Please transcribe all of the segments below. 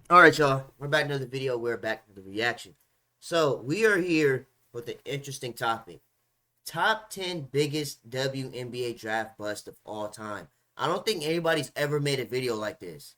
All right, y'all. We're back to another video. We're back to the reaction. So we are here with an interesting topic: top 10 biggest WNBA draft bust of all time. I don't think anybody's ever made a video like this.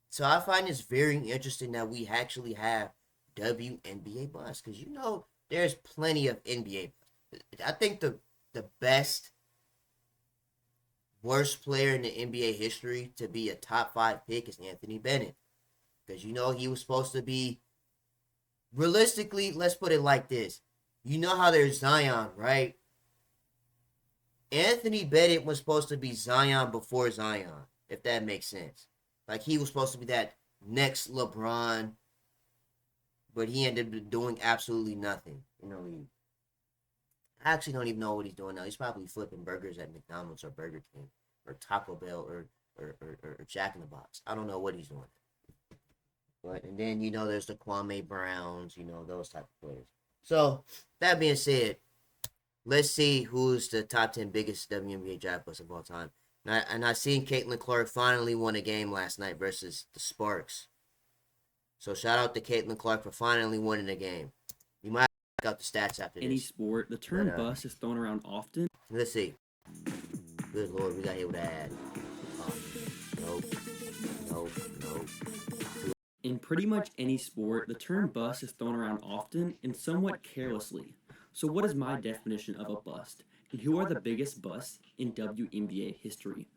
So I find this very interesting that we actually have WNBA bust because there's plenty of NBA. I think the best worst player in the NBA history to be a top 5 pick is Anthony Bennett. Because he was supposed to be, realistically, let's put it like this. You know how there's Zion, right? Anthony Bennett was supposed to be Zion before Zion, if that makes sense. Like, he was supposed to be that next LeBron, but he ended up doing absolutely nothing. I actually don't even know what he's doing now. He's probably flipping burgers at McDonald's or Burger King or Taco Bell or Jack in the Box. I don't know what he's doing. But and then there's the Kwame Browns, those type of players. So that being said, let's see who's the top 10 biggest WNBA draft bust of all time. And I seen Caitlin Clark finally won a game last night versus the Sparks. So shout out to Caitlin Clark for finally winning a game. You might check out the stats after Any this. sport, the term bust is thrown around often. Let's see. Good Lord, we got hit with an ad. Nope. Nope. Nope. In pretty much any sport, the term bust is thrown around often and somewhat carelessly. So what is my definition of a bust? And who are the biggest busts in WNBA history?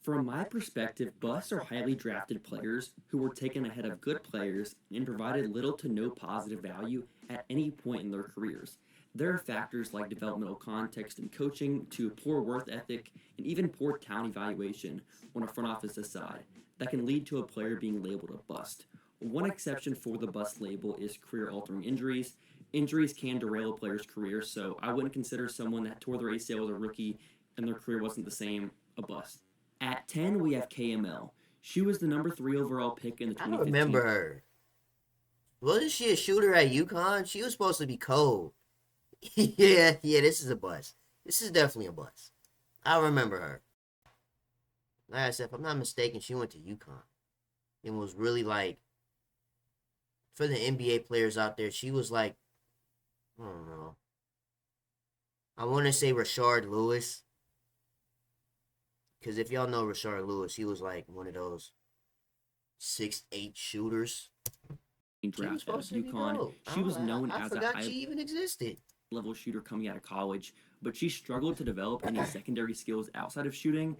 From my perspective, busts are highly drafted players who were taken ahead of good players and provided little to no positive value at any point in their careers. There are factors like developmental context and coaching to poor work ethic and even poor talent evaluation on a front office side that can lead to a player being labeled a bust. One exception for the bust label is career-altering injuries. Injuries can derail a player's career, so I wouldn't consider someone that tore their ACL as a rookie and their career wasn't the same a bust. At 10, we have KML. She was the number 3 overall pick in the I don't 2015. remember her. Wasn't she a shooter at UConn? She was supposed to be cold. yeah, this is a bust. This is definitely a bust. I remember her. Like I said, if I'm not mistaken, she went to UConn. It was really like, for the NBA players out there, she was like, I don't know. I want to say Rashard Lewis. Because if y'all know Rashard Lewis, he was like one of those 6'8" shooters. Draft out of UConn. She was known I as a forgot she even existed. high-level shooter coming out of college, but she struggled to develop any secondary skills outside of shooting,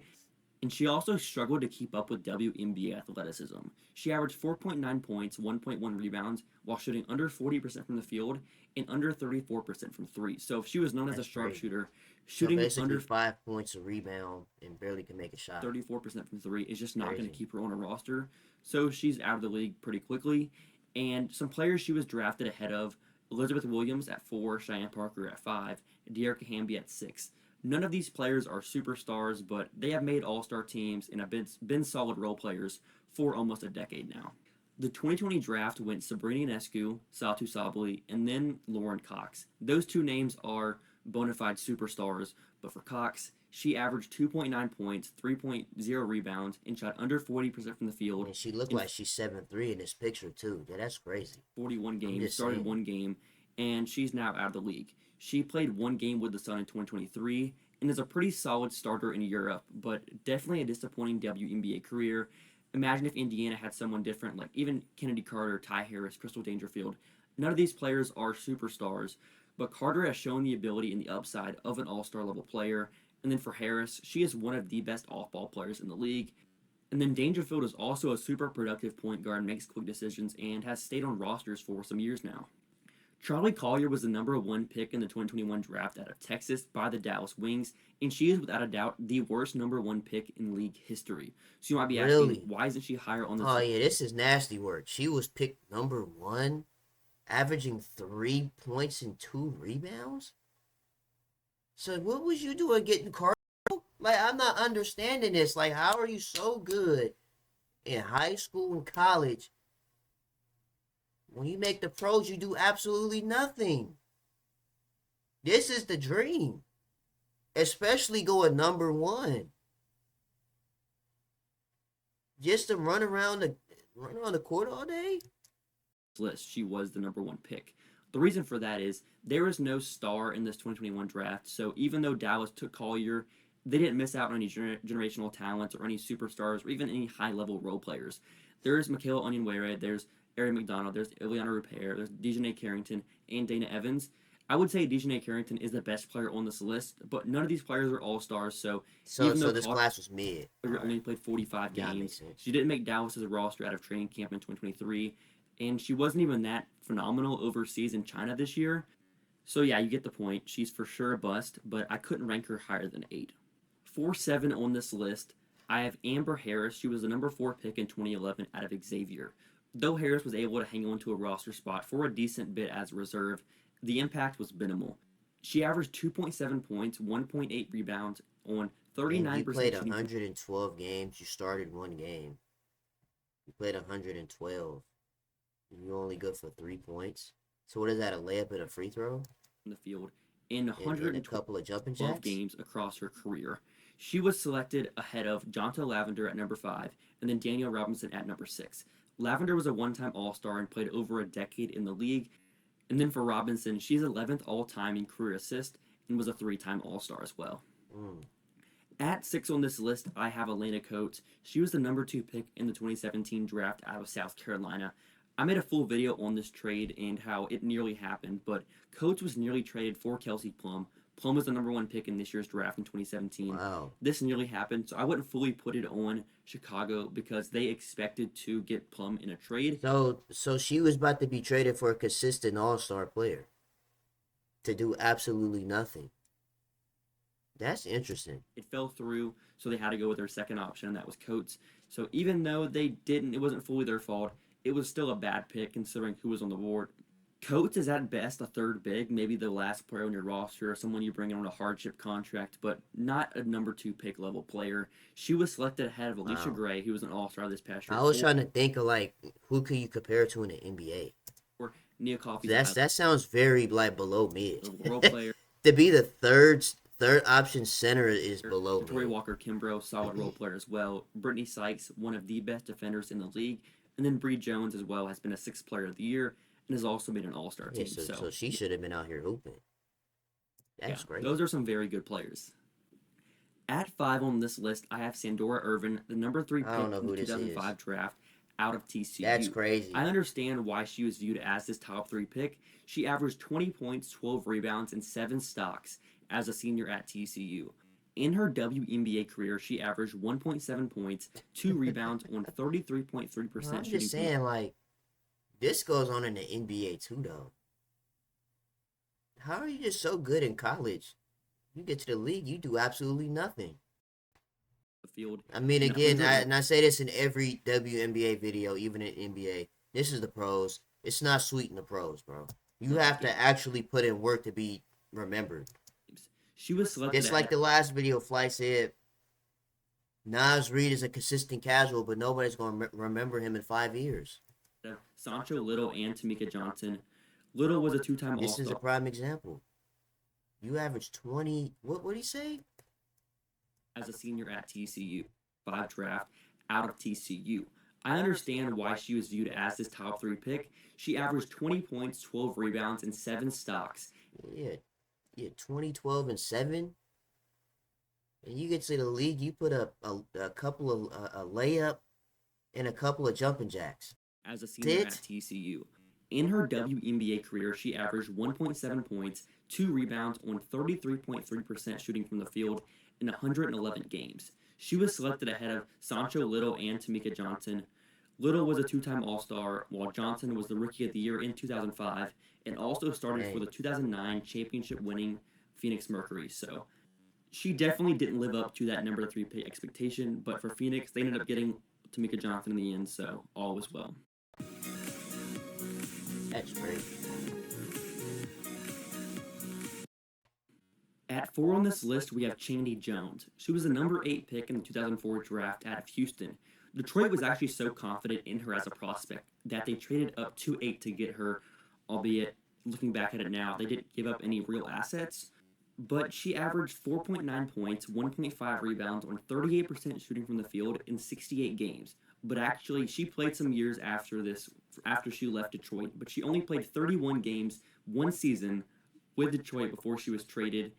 and she also struggled to keep up with WNBA athleticism. She averaged 4.9 points, 1.1 rebounds, while shooting under 40% from the field and under 34% from three. So if she was known as a sharpshooter, shooting basically under 5 points a rebound and barely can make a shot. 34% from three is just not going to keep her on a roster. So she's out of the league pretty quickly. And some players she was drafted ahead of: Elizabeth Williams at 4, Cheyenne Parker at 5, Dearica Hamby at 6. None of these players are superstars, but they have made all-star teams and have been solid role players for almost a decade now. The 2020 draft went Sabrina Ionescu, Satu Sabally, and then Lauren Cox. Those two names are bona fide superstars, but for Cox, she averaged 2.9 points, 3.0 rebounds, and shot under 40% from the field. And she looked like she's 7'3" in this picture, too. Yeah, that's crazy. 41 games, started one game, and she's now out of the league. She played one game with the Sun in 2023 and is a pretty solid starter in Europe, but definitely a disappointing WNBA career. Imagine if Indiana had someone different, like even Kennedy Carter, Ty Harris, Crystal Dangerfield. None of these players are superstars, but Carter has shown the ability and the upside of an all-star level player. And then for Harris, she is one of the best off-ball players in the league. And then Dangerfield is also a super productive point guard, makes quick decisions, and has stayed on rosters for some years now. Charlie Collier was the number 1 pick in the 2021 draft out of Texas by the Dallas Wings, and she is without a doubt the worst number 1 pick in league history. So you might be asking, why isn't she higher on this? Oh, yeah, this is nasty work. She was picked number 1, averaging 3 points and 2 rebounds? So what was you doing getting Carter? Like, I'm not understanding this. Like, how are you so good in high school and college? When you make the pros, you do absolutely nothing. This is the dream. Especially going number 1. just to run around the court all day? List, she was the number one pick. The reason for that is there is no star in this 2021 draft. So even though Dallas took Collier, they didn't miss out on any generational talents or any superstars or even any high level role players. There's Mikhail Onyenwere, there's Aaron McDonald, there's Ileana Rupert, there's Dejanay Carrington, and Dana Evans. I would say Dejanay Carrington is the best player on this list, but none of these players are all stars. So even though this class was mid. Only played 45 Yeah, games, she didn't make Dallas's roster out of training camp in 2023. And she wasn't even that phenomenal overseas in China this year. So yeah, you get the point. She's for sure a bust, but I couldn't rank her higher than 8. 4-7 on this list, I have Amber Harris. She was the number 4 pick in 2011 out of Xavier. Though Harris was able to hang on to a roster spot for a decent bit as a reserve, the impact was minimal. She averaged 2.7 points, 1.8 rebounds on 39%. You played 112 games. You started one game. You played 112. You're only good for 3 points. So what is that? A layup and a free throw? In the field in a couple of jumping jacks? games across her career. She was selected ahead of Jonta Lavender at number 5 and then Danielle Robinson at number 6. Lavender was a one-time All-Star and played over a decade in the league. And then for Robinson, she's 11th all-time in career assist and was a 3-time All-Star as well. At 6 on this list, I have Elena Coates. She was the number 2 pick in the 2017 draft out of South Carolina. I made a full video on this trade and how it nearly happened, but Coates was nearly traded for Kelsey Plum. Plum was the number 1 pick in this year's draft in 2017. Wow. This nearly happened, so I wouldn't fully put it on Chicago because they expected to get Plum in a trade. So she was about to be traded for a consistent all-star player to do absolutely nothing. That's interesting. It fell through, so they had to go with their second option, and that was Coates. So even though it wasn't fully their fault, it was still a bad pick considering who was on the board. Coates is at best a third big, maybe the last player on your roster or someone you bring in on a hardship contract, but not a number 2 pick level player. She was selected ahead of Alicia Gray, who was an all-star this past year. I was trying to think of who could you compare to in the NBA? Or Nia Coffey. That sounds very below mid. Role player. To be the third option center is below me. Tori Walker-Kimbrough, solid role player as well. Brittany Sykes, one of the best defenders in the league. And then Bree Jones as well has been a 6th player of the year and has also made an all-star team. So she should have been out here hooping. That's great. Those are some very good players. At 5 on this list, I have Sandora Irvin, the number 3 pick in the 2005 draft out of TCU. That's crazy. I understand why she was viewed as this top 3 pick. She averaged 20 points, 12 rebounds, and 7 stocks as a senior at TCU. In her WNBA career, she averaged 1.7 points, 2 rebounds on 33.3% shooting. I'm just saying, this goes on in the NBA too, though. How are you just so good in college? You get to the league, you do absolutely nothing. The field. I mean, again, I say this in every WNBA video, even in NBA. This is the pros. It's not sweet in the pros, bro. You have to actually put in work to be remembered. She was selected. It's like the last video Fly said. Nas Reed is a consistent casual, but nobody's going to remember him in 5 years. Sancho Little and Tamika Johnson. Little was a 2-time All-Star. This is a prime example. You averaged 20. What did he say? As a senior at TCU, 5 draft out of TCU. I understand why she was viewed as this top 3 pick. She averaged 20 points, 12 rebounds, and 7 stocks. Yeah, 20, 12, and 7. And you get to the league, you put a couple of a layup and a couple of jumping jacks. As a senior at TCU. In her WNBA career, she averaged 1.7 points, 2 rebounds on 33.3% shooting from the field in 111 games. She was selected ahead of Sancho Little and Tamika Johnson. Little was a 2-time All-Star, while Johnson was the Rookie of the Year in 2005 and also started for the 2009 championship-winning Phoenix Mercury. So she definitely didn't live up to that number 3 pick expectation, but for Phoenix, they ended up getting Tamika Johnson in the end, so all was well. That's great. At 4 on this list, we have Chandy Jones. She was the number 8 pick in the 2004 draft out of Houston. Detroit was actually so confident in her as a prospect that they traded up to 8 to get her, albeit looking back at it now, they didn't give up any real assets. but she averaged 4.9 points, 1.5 rebounds on 38% shooting from the field in 68 games. But actually, she played some years after this, after she left Detroit, but she only played 31 games one season with Detroit before she was traded,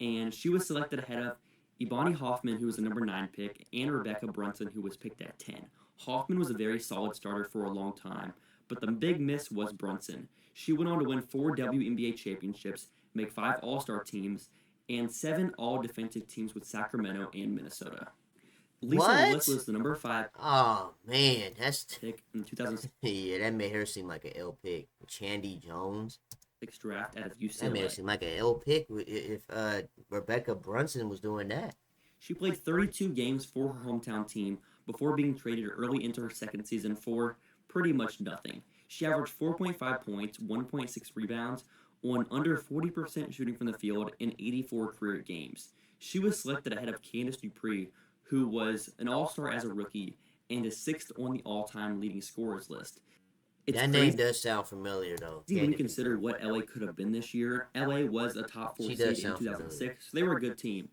and she was selected ahead of Ebony Hoffman, who was the number 9 pick, and Rebecca Brunson, who was picked at 10. Hoffman was a very solid starter for a long time, but the big miss was Brunson. She went on to win 4 WNBA championships, make 5 All-Star teams, and 7 All-Defensive teams with Sacramento and Minnesota. Lisa Willis was the number 5 Oh man, that's pick in the 2006 yeah, that made her seem like an L pick. Chandy Jones. draft out of That made her UCLA. seem like an L pick if Rebecca Brunson was doing that. She played 32 games for her hometown team before being traded early into her second season for pretty much nothing. She averaged 4.5 points, 1.6 rebounds, on under 40% shooting from the field in 84 career games. She was selected ahead of Candace Dupree, who was an all-star as a rookie and is 6th on the all-time leading scorers list. It's That crazy name does sound familiar, though. when you consider what LA could have been this year. LA was a top 4 She seed does in sound 2006, so they were a good team,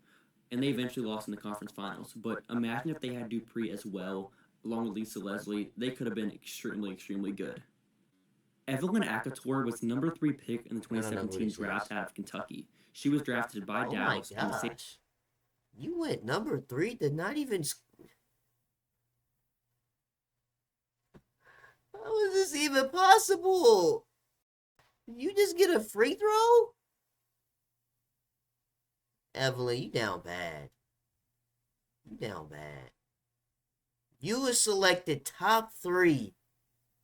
and they eventually lost in the conference finals. But imagine if they had Dupree as well, along with Lisa Leslie, they could have been extremely, extremely good. Evelyn Akator was the number 3 pick in the I don't know who 2017 this draft is. out of Kentucky. She was drafted by Oh my Dallas in the same gosh. You went number 3, did not even. How is this even possible? You just get a free throw? Evelyn, you down bad. You down bad. You was selected top 3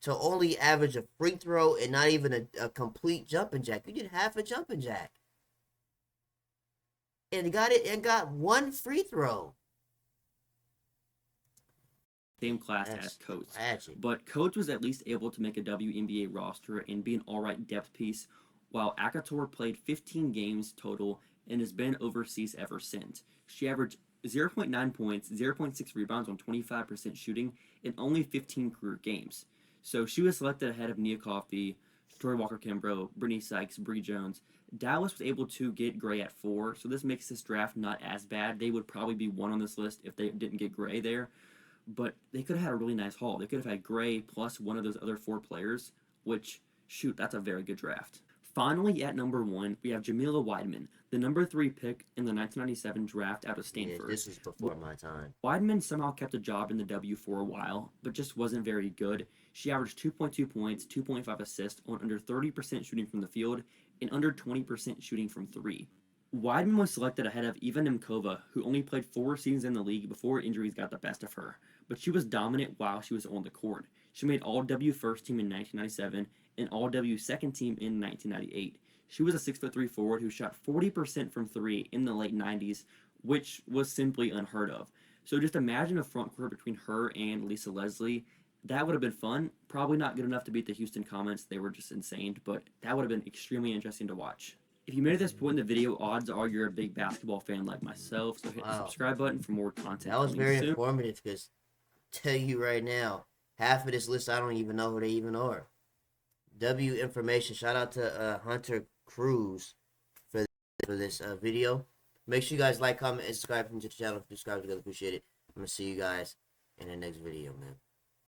to only average a free throw and not even a complete jumping jack. You did half a jumping jack. And got 1 free throw. same class That's as Coates. tragic. But Coates was at least able to make a WNBA roster and be an alright depth piece, while Akator played 15 games total and has been overseas ever since. She averaged 0.9 points, 0.6 rebounds on 25% shooting in only 15 career games. So she was selected ahead of Nia Coffey, Tori Walker-Kimbrough, Brittany Sykes, Bree Jones. Dallas was able to get Gray at 4, so this makes this draft not as bad. They would probably be 1 on this list if they didn't get Gray there. But they could have had a really nice haul. They could have had Gray plus one of those other 4 players, which, shoot, that's a very good draft. Finally, at number 1, we have Jamila Weidman, the number 3 pick in the 1997 draft out of Stanford. Yeah, this was before my time. Weidman somehow kept a job in the W for a while, but just wasn't very good. She averaged 2.2 points, 2.5 assists on under 30% shooting from the field and under 20% shooting from 3. Weidman was selected ahead of Eva Nemkova, who only played 4 seasons in the league before injuries got the best of her, but she was dominant while she was on the court. She made All-W first team in 1997 and All-W second team in 1998. She was a 6'3" forward who shot 40% from 3 in the late 90s, which was simply unheard of. So just imagine a front court between her and Lisa Leslie. That would have been fun. Probably not good enough to beat the Houston Comets. They were just insane, but that would have been extremely interesting to watch. If you made it this point in the video, odds are you're a big basketball fan like myself, so hit the subscribe button for more content. That was very informative because, tell you right now, half of this list I don't even know who they even are. W information. Shout out to Hunter Cruz for this video. Make sure you guys like, comment, and subscribe to the channel. Subscribe together. Appreciate it. I'm gonna see you guys in the next video, man.